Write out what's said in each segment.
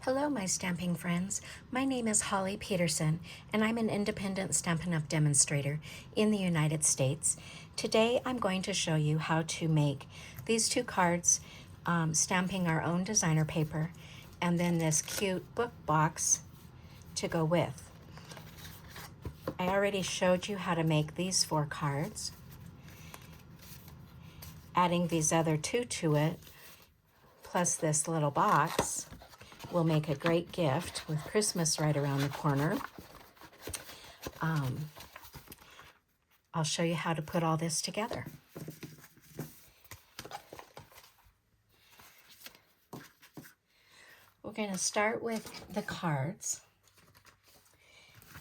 Hello, my stamping friends. My name is Holly Peterson, and I'm an independent Stampin' Up! Demonstrator in the United States. Today, I'm going to show you how to make these two cards, stamping our own designer paper, and then this cute book box to go with. I already showed you how to make these 4 cards. Adding these other 2 to it, plus this little box, will make a great gift with Christmas right around the corner. I'll show you how to put all this together. We're going to start with the cards.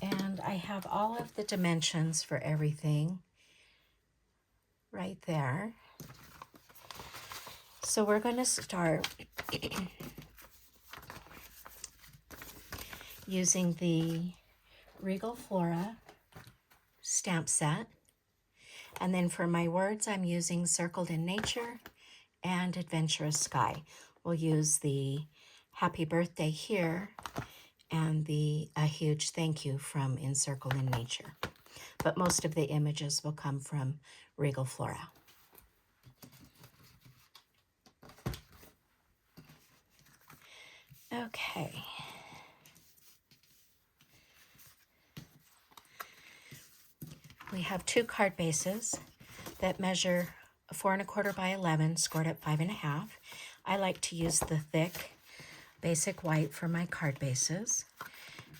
And I have all of the dimensions for everything right there. So we're going to start using the Regal Flora stamp set. And then for my words, I'm using Circled in Nature and Adventurous Sky. We'll use the Happy Birthday here and a huge thank you from Encircled in Nature. But most of the images will come from Regal Flora. Okay. We have 2 card bases that measure 4 1/4 by 11, scored at 5 1/2. I like to use the thick basic white for my card bases.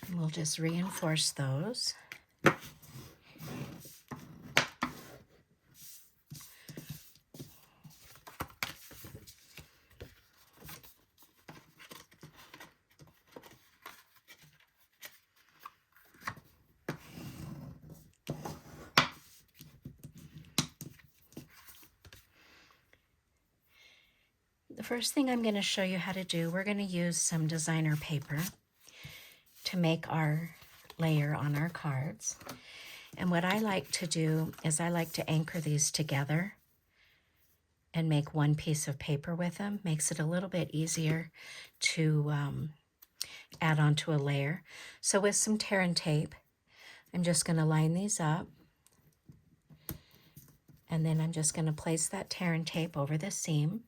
And we'll just reinforce those. The first thing I'm going to show you how to do, we're going to use some designer paper to make our layer on our cards. And what I like to do is I like to anchor these together and make one piece of paper with them. Makes it a little bit easier to add onto a layer. So with some tear and tape, I'm just going to line these up. And then I'm just going to place that tear and tape over the seam.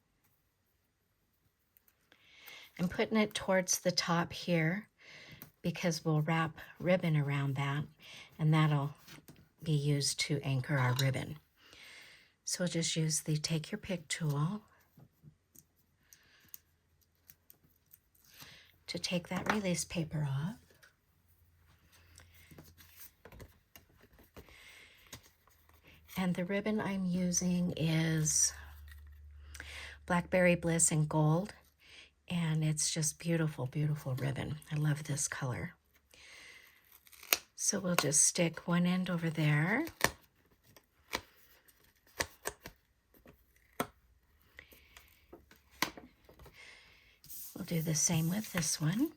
I'm putting it towards the top here because we'll wrap ribbon around that, and that'll be used to anchor our ribbon. So we'll just use the Take Your Pick tool to take that release paper off. And the ribbon I'm using is Blackberry Bliss in Gold. And it's just beautiful, beautiful ribbon. I love this color. So we'll just stick one end over there. We'll do the same with this one.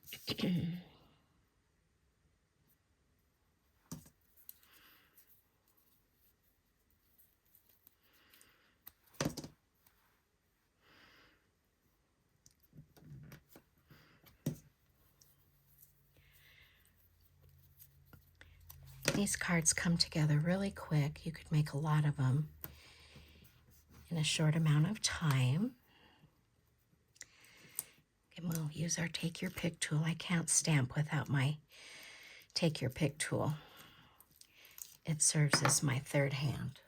These cards come together really quick. You could make a lot of them in a short amount of time. And we'll use our Take Your Pick tool. I can't stamp without my Take Your Pick tool. It serves as my third hand.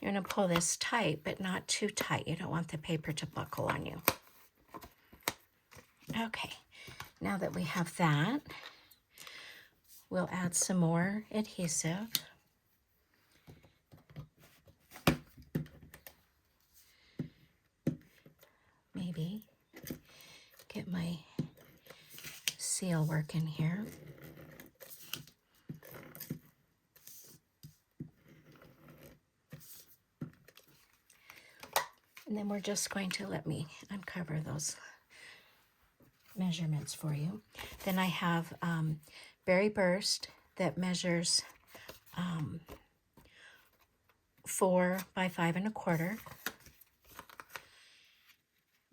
You're going to pull this tight, but not too tight. You don't want the paper to buckle on you. Okay, now that we have that, we'll add some more adhesive. Maybe get my seal working here. And then we're just going to let me uncover those measurements for you. Then I have Berry Burst that measures 4 by 5 1/4.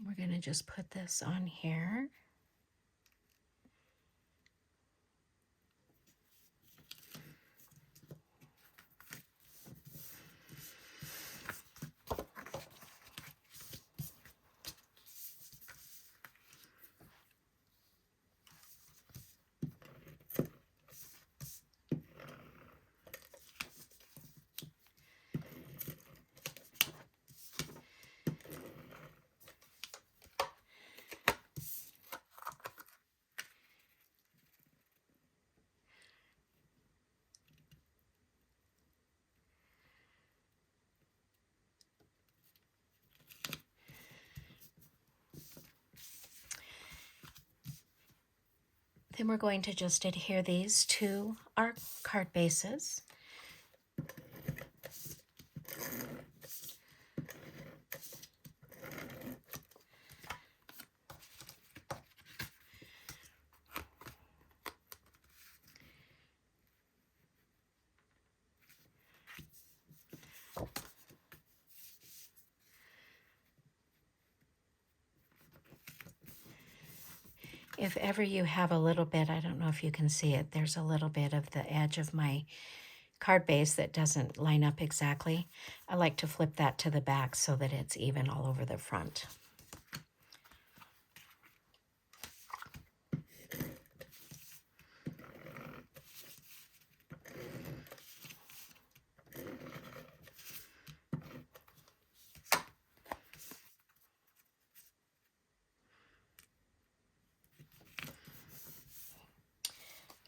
We're going to just put this on here. Then we're going to just adhere these to our card bases. If ever you have a little bit, I don't know if you can see it, there's a little bit of the edge of my card base that doesn't line up exactly. I like to flip that to the back so that it's even all over the front.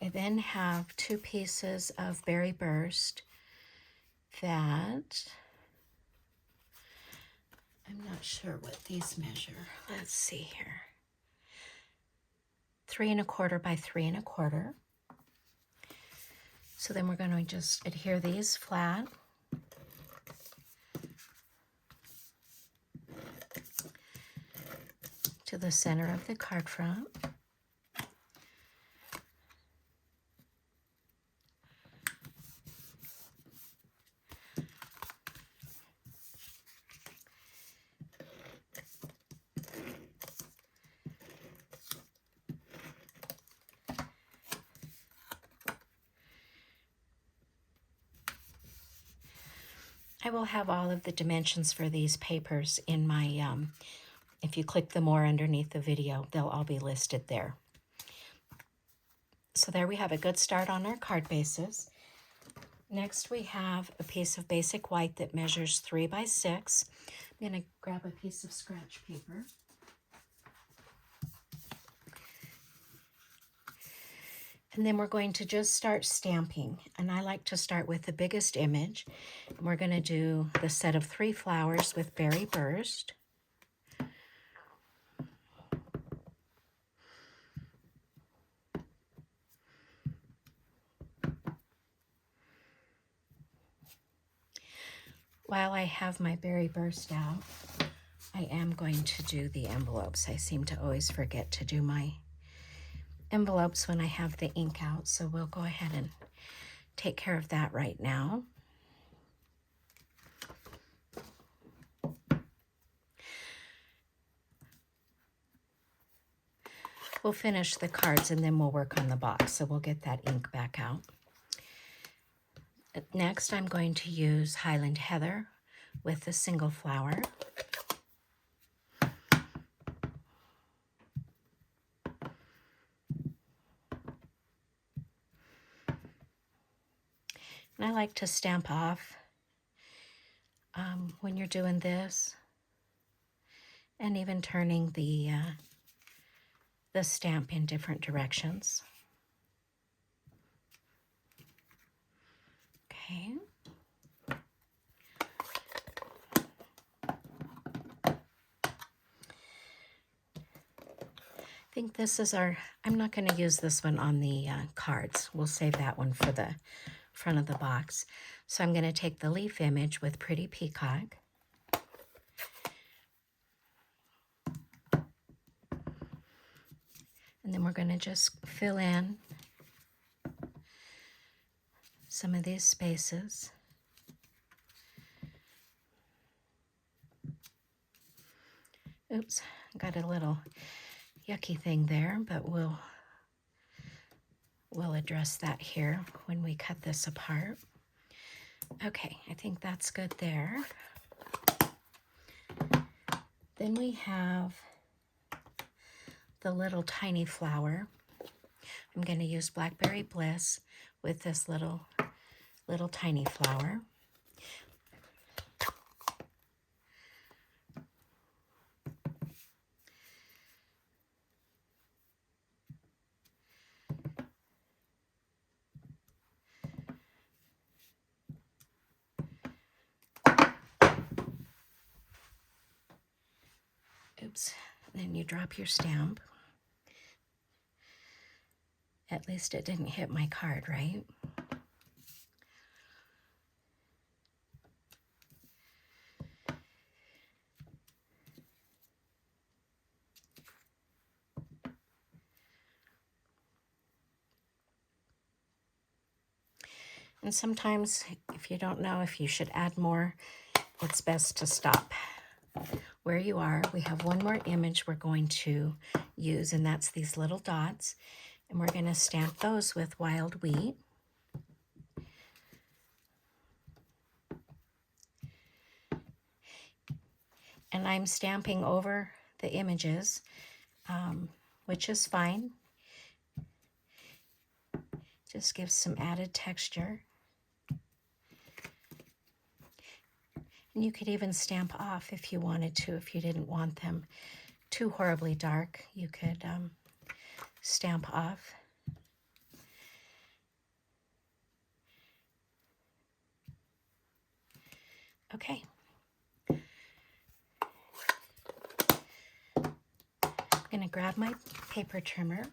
I then have 2 pieces of Berry Burst that I'm not sure what these measure. Let's see here. 3 1/4 by 3 1/4. So then we're going to just adhere these flat. To the center of the card front. I will have all of the dimensions for these papers in my, if you click the more underneath the video, they'll all be listed there. So there we have a good start on our card bases. Next we have a piece of basic white that measures 3 by 6. I'm going to grab a piece of scratch paper. And then we're going to just start stamping. And I like to start with the biggest image. And we're going to do the set of 3 flowers with Berry Burst. While I have my Berry Burst out, I am going to do the envelopes. I seem to always forget to do my envelopes when I have the ink out, so we'll go ahead and take care of that right now. We'll finish the cards and then we'll work on the box, so we'll get that ink back out. Next, I'm going to use Highland Heather with the single flower. And I like to stamp off when you're doing this, and even turning the stamp in different directions. Okay. I think this is our, I'm not going to use this one on the cards. We'll save that one for the front of the box. So I'm going to take the leaf image with Pretty Peacock. And then we're going to just fill in some of these spaces. Oops, got a little yucky thing there, but we'll address that here when we cut this apart. Okay, I think that's good there. Then we have the little tiny flower. I'm going to use Blackberry Bliss with this little tiny flower. Oops, then you drop your stamp. At least it didn't hit my card, right? And sometimes if you don't know if you should add more, it's best to stop where you are. We have one more image we're going to use, and that's these little dots. And we're going to stamp those with wild wheat. And I'm stamping over the images, which is fine. Just gives some added texture. And you could even stamp off if you wanted to. If you didn't want them too horribly dark, you could stamp off. Okay. I'm going to grab my paper trimmer.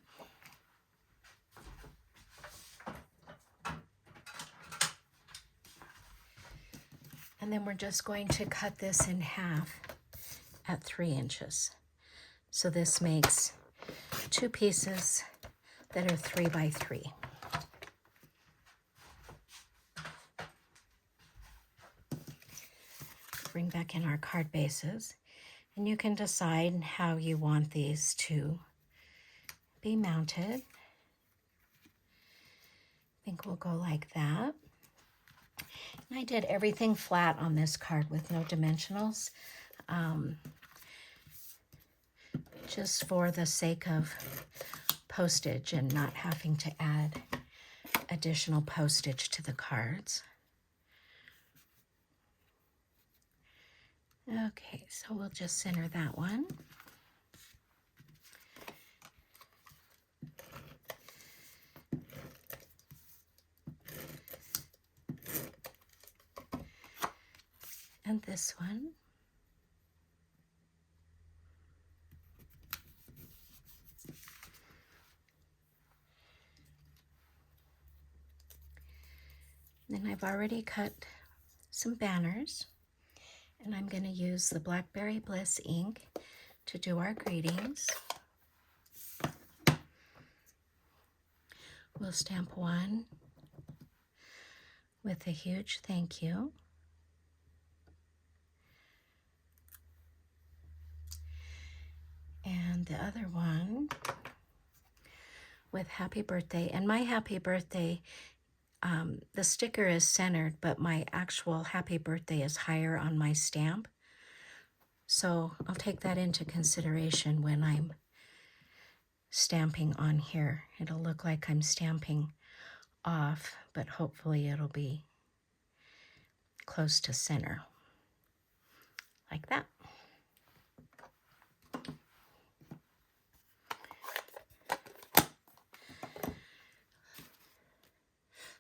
And then we're just going to cut this in half at 3 inches. So this makes 2 pieces that are 3 by 3. Bring back in our card bases. And you can decide how you want these to be mounted. I think we'll go like that. And I did everything flat on this card with no dimensionals, just for the sake of postage and not having to add additional postage to the cards. Okay, so we'll just center that one. And this one. Then I've already cut some banners, and I'm going to use the Blackberry Bliss ink to do our greetings. We'll stamp one with a huge thank you. And the other one with happy birthday. And my happy birthday, the sticker is centered, but my actual happy birthday is higher on my stamp. So I'll take that into consideration when I'm stamping on here. It'll look like I'm stamping off, but hopefully it'll be close to center, like that.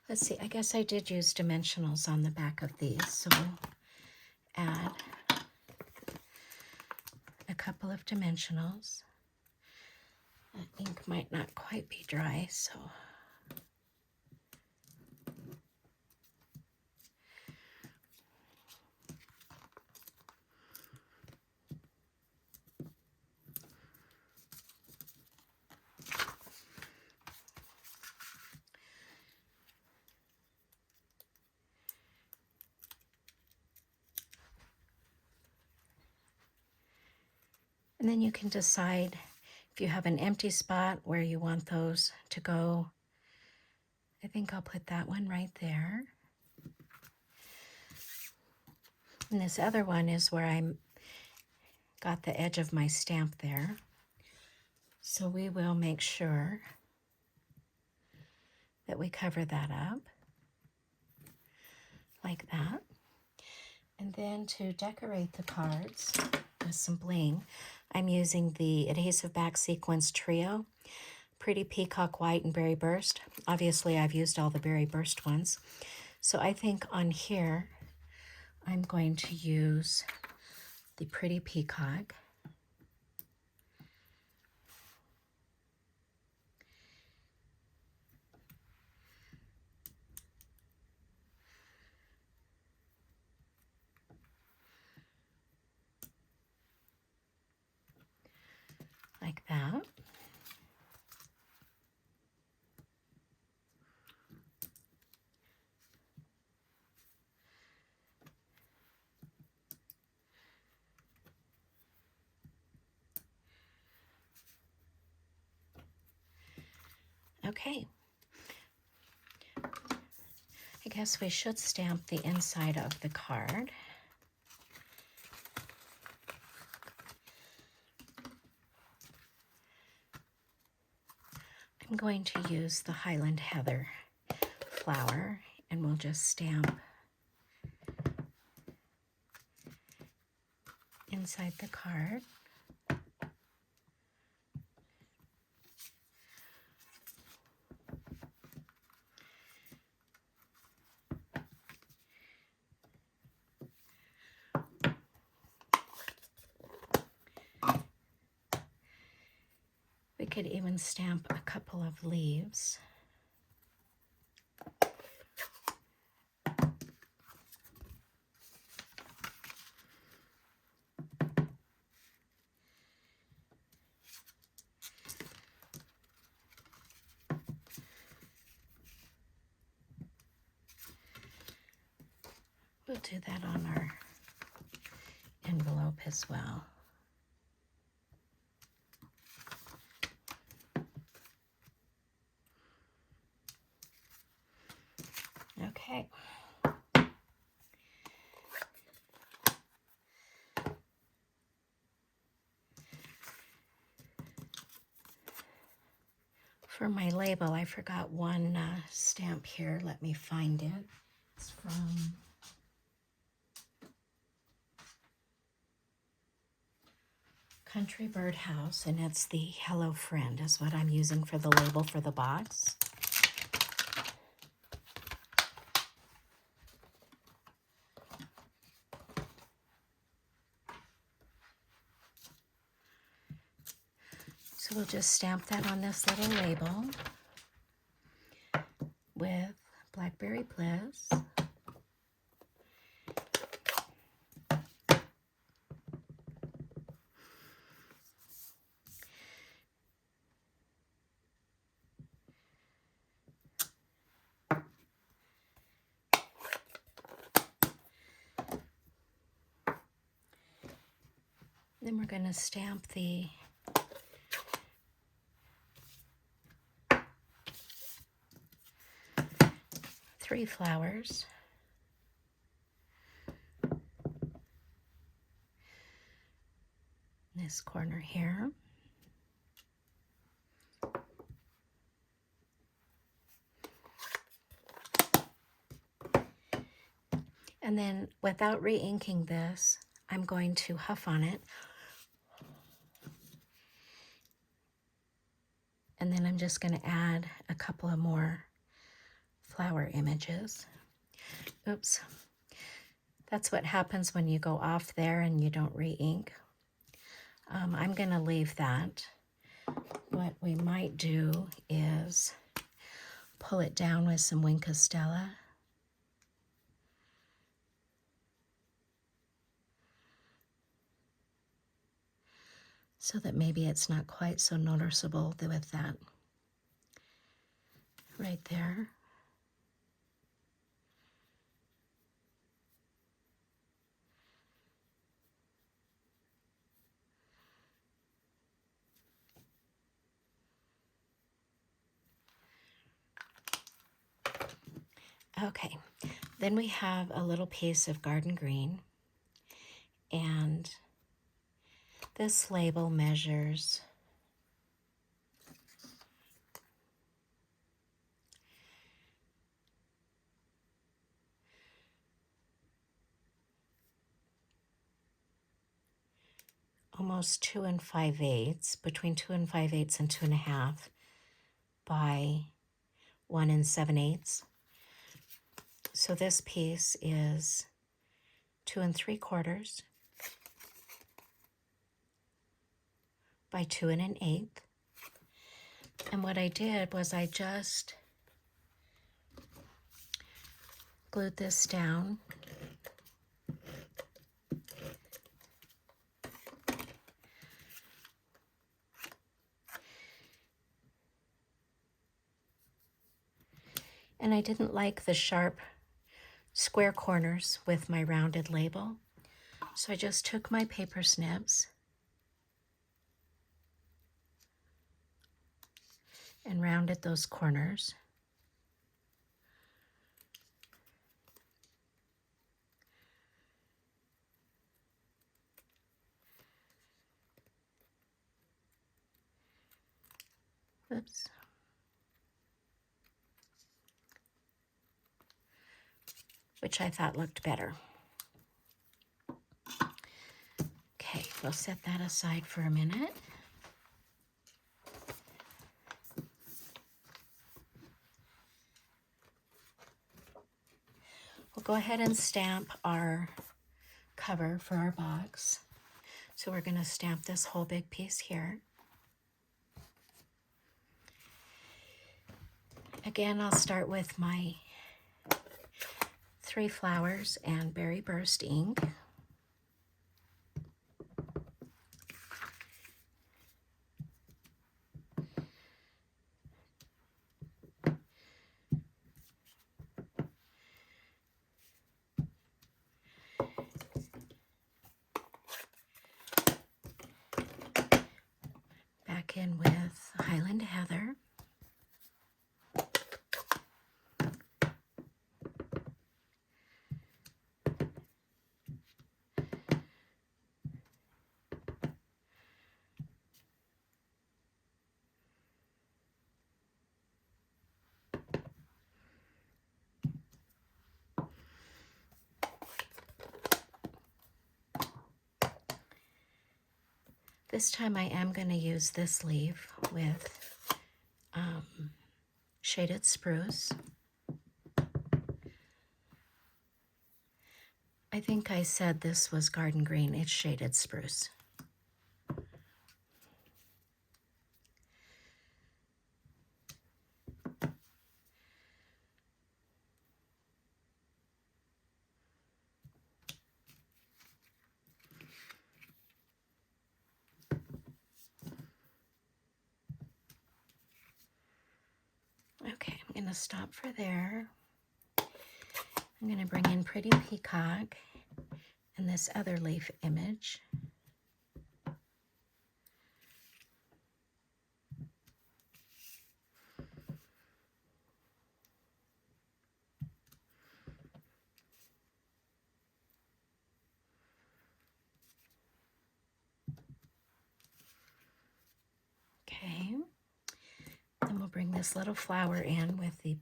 Let's see, I guess I did use dimensionals on the back of these, so we'll add a couple of dimensionals. The ink might not quite be dry, so And then you can decide if you have an empty spot where you want those to go. I think I'll put that one right there. And this other one is where I got the edge of my stamp there. So we will make sure that we cover that up like that. And then to decorate the cards with some bling, I'm using the Adhesive Back Sequence Trio, Pretty Peacock White and Berry Burst. Obviously, I've used all the Berry Burst ones. So I think on here, I'm going to use the Pretty Peacock. Like that. Okay. I guess we should stamp the inside of the card. I'm going to use the Highland Heather flower, and we'll just stamp inside the card. We could even stamp a couple of leaves. We'll do that on our envelope as well. Okay. For my label, I forgot one stamp here. Let me find it. It's from Country Bird House, and it's the Hello Friend is what I'm using for the label for the box. So we'll just stamp that on this little label with Blackberry Bliss. Then we're going to stamp the three flowers. In this corner here. And then without re-inking this, I'm going to huff on it. And then I'm just going to add a couple of more flower images. Oops. That's what happens when you go off there and you don't re-ink. I'm going to leave that. What we might do is pull it down with some Wink Stella. So that maybe it's not quite so noticeable with that right there. Okay, then we have a little piece of garden green, and this label measures almost 2 5/8, between 2 5/8 and 2 1/2 by 1 7/8. So this piece is 2 3/4 by 2 1/8. And what I did was I just glued this down and I didn't like the sharp square corners with my rounded label. So I just took my paper snips and rounded those corners. Oops. Which I thought looked better. Okay, we'll set that aside for a minute. We'll go ahead and stamp our cover for our box. So we're going to stamp this whole big piece here. Again, I'll start with my 3 flowers and berry burst ink. Back in with Highland Heather. This time I am going to use this leaf with shaded spruce. I think I said this was garden green. It's shaded spruce. Okay, I'm going to stop for there. I'm going to bring in Pretty Peacock and this other leaf image. Okay, then we'll bring this little flower in with the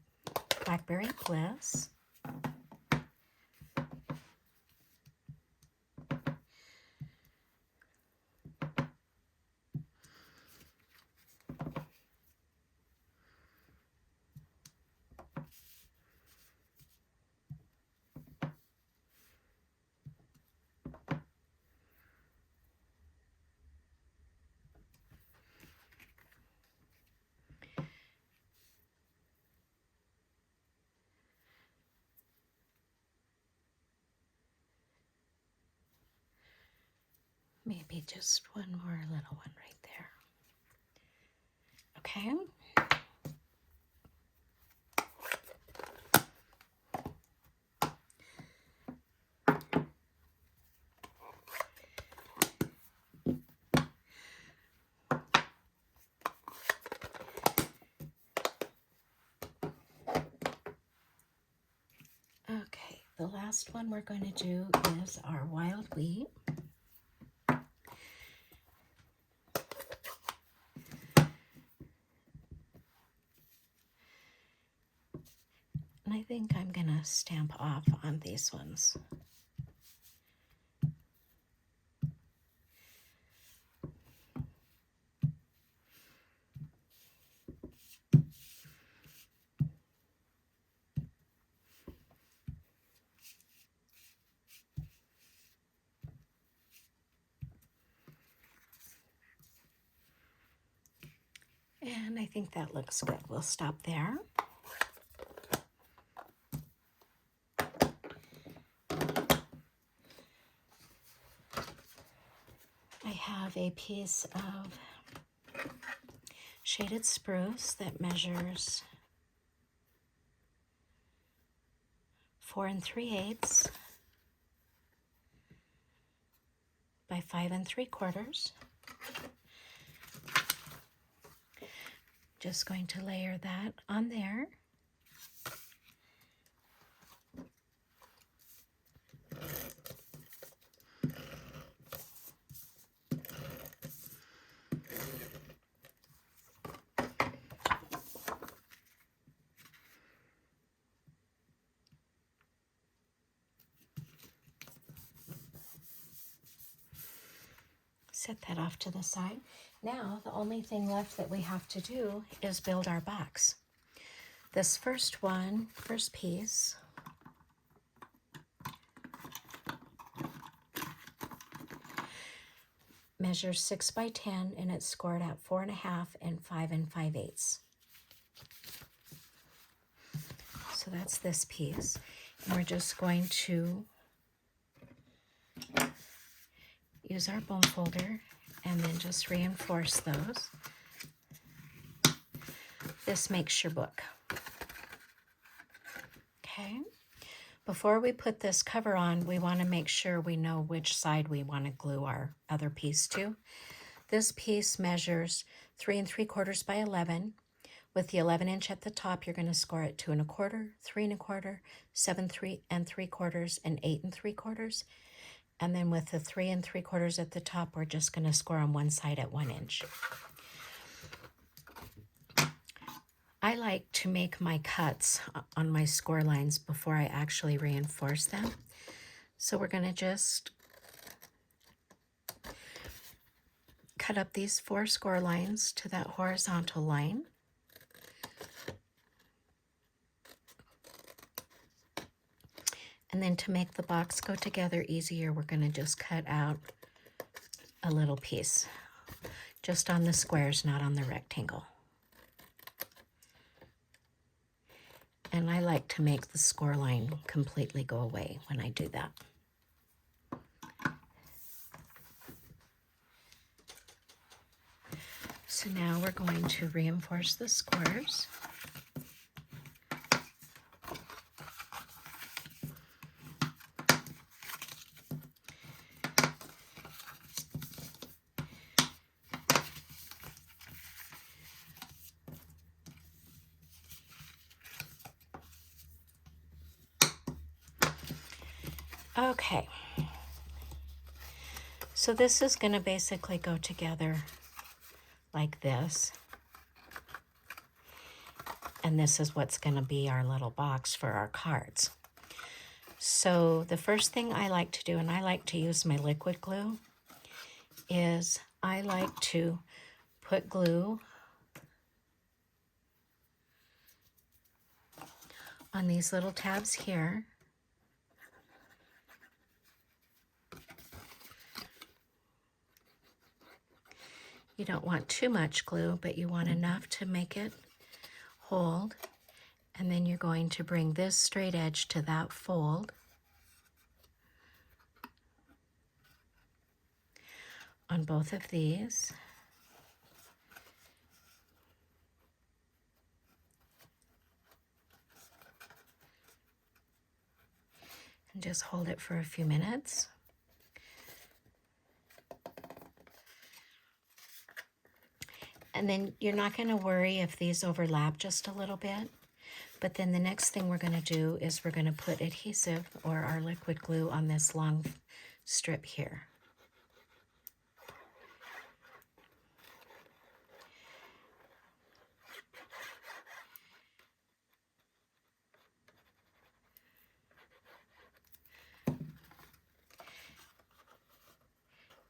Blackberry Bliss. Maybe just one more little one right there. Okay. The last one we're going to do is our wild wheat. And I think I'm going to stamp off on these ones. And I think that looks good. We'll stop there. I have a piece of shaded spruce that measures 4 3/8 by 5 3/4. Just going to layer that on there. Set that off to the side. Now, the only thing left that we have to do is build our box. This first piece, measures 6 by 10 and it's scored at 4 1/2 and 5 5/8. So that's this piece. And we're just going to use our bone folder and then just reinforce those. This makes your book. Okay. Before we put this cover on, we want to make sure we know which side we want to glue our other piece to. This piece measures 3 3/4 by 11. With the 11" at the top, you're going to score at 2 1/4, 3 1/4, 7 3 3/4, and 8 3/4. And then with the 3 3/4 at the top, we're just going to score on one side at 1 inch. I like to make my cuts on my score lines before I actually reinforce them. So we're going to just cut up these 4 score lines to that horizontal line. And then to make the box go together easier, we're going to just cut out a little piece, just on the squares, not on the rectangle. And I like to make the score line completely go away when I do that. So now we're going to reinforce the squares. Okay, so this is going to basically go together like this. And this is what's going to be our little box for our cards. So the first thing I like to do, and I like to use my liquid glue, is I like to put glue on these little tabs here. You don't want too much glue, but you want enough to make it hold. And then you're going to bring this straight edge to that fold on both of these. And just hold it for a few minutes. And then you're not going to worry if these overlap just a little bit. But then the next thing we're going to do is we're going to put adhesive or our liquid glue on this long strip here.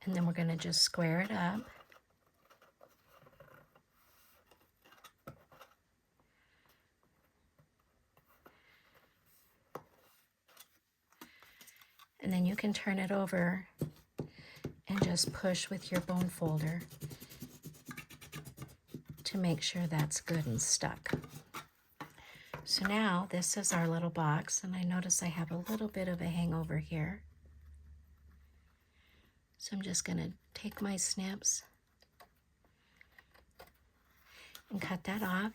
And then we're going to just square it up. And then you can turn it over and just push with your bone folder to make sure that's good and stuck. So now this is our little box, and I notice I have a little bit of a hangover here. So I'm just going to take my snips and cut that off.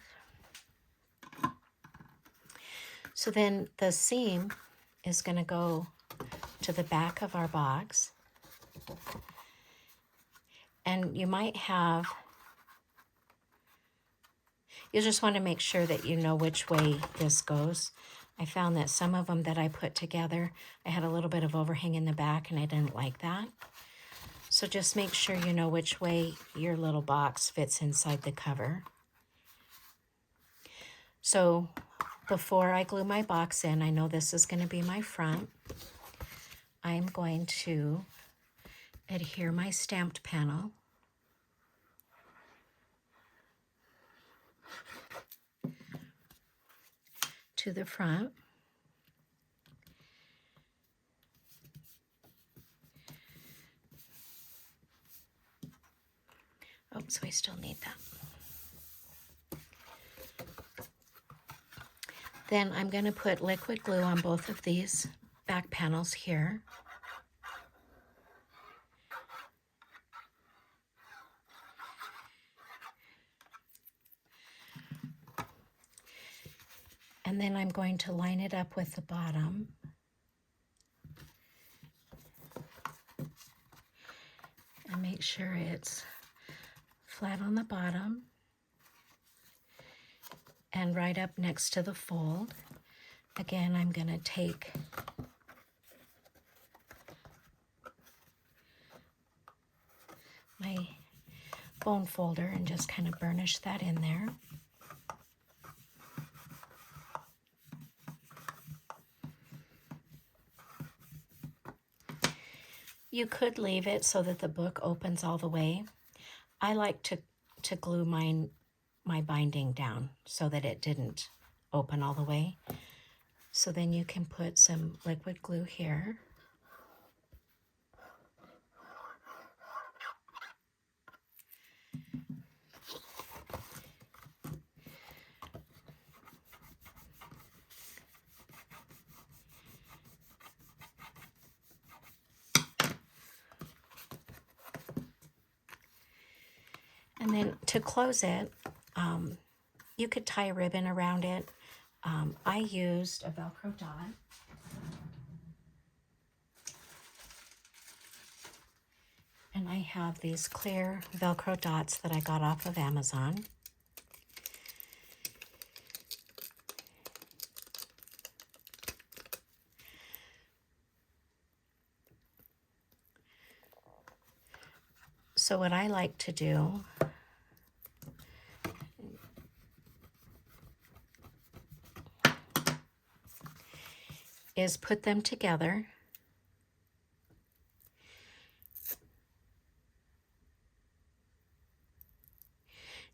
So then the seam is going to go to the back of our box. And you might have, you just want to make sure that you know which way this goes. I found that some of them that I put together, I had a little bit of overhang in the back and I didn't like that. So just make sure you know which way your little box fits inside the cover. So before I glue my box in, I know this is going to be my front. I'm going to adhere my stamped panel to the front. Oh, so I still need that. Then I'm going to put liquid glue on both of these back panels here. And then I'm going to line it up with the bottom. And make sure it's flat on the bottom and right up next to the fold. Again, I'm going to take my bone folder and just kind of burnish that in there. You could leave it so that the book opens all the way. I like to glue my binding down so that it didn't open all the way. So then you can put some liquid glue here. And then to close it, you could tie a ribbon around it. I used a Velcro dot. And I have these clear Velcro dots that I got off of Amazon. So what I like to do is put them together.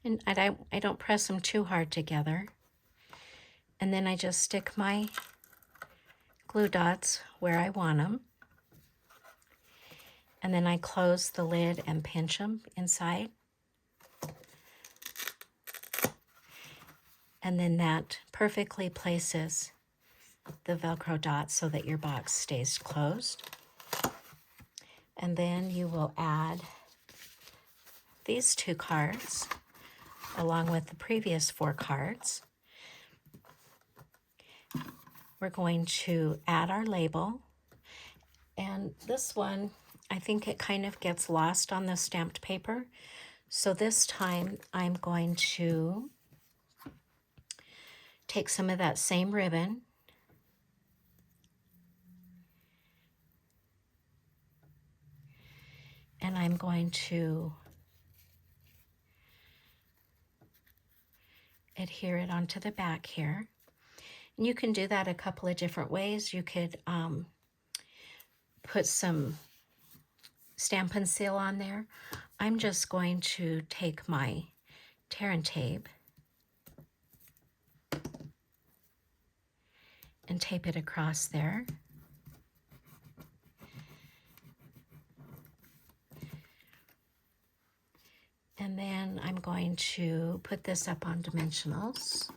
And I don't press them too hard together. And then I just stick my glue dots where I want them. And then I close the lid and pinch them inside. And then that perfectly places the Velcro dots so that your box stays closed. And then you will add these 2 cards along with the previous 4 cards. We're going to add our label. And this one, I think it kind of gets lost on the stamped paper. So this time I'm going to take some of that same ribbon and I'm going to adhere it onto the back here. And you can do that a couple of different ways. You could put some Stampin' Seal on there. I'm just going to take my tear and tape and tape it across there. And then I'm going to put this up on dimensionals.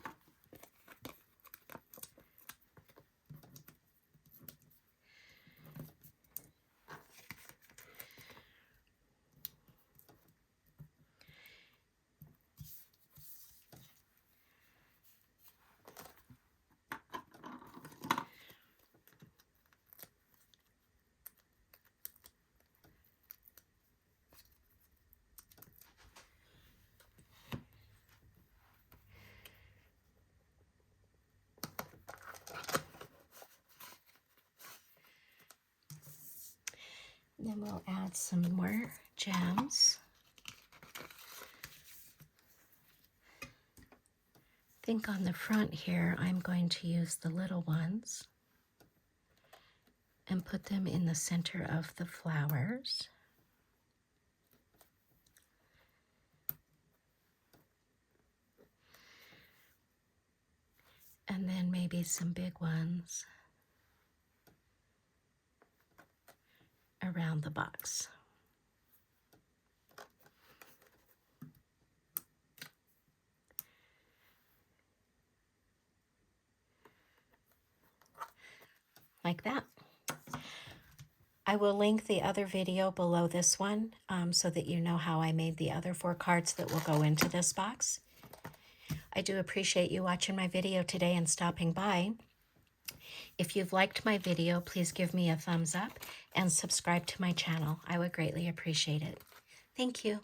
Then we'll add some more gems. I think on the front here, I'm going to use the little ones and put them in the center of the flowers. And then maybe some big ones around the box. Like that. I will link the other video below this one so that you know how I made the other 4 cards that will go into this box. I do appreciate you watching my video today and stopping by. If you've liked my video, please give me a thumbs up and subscribe to my channel. I would greatly appreciate it. Thank you.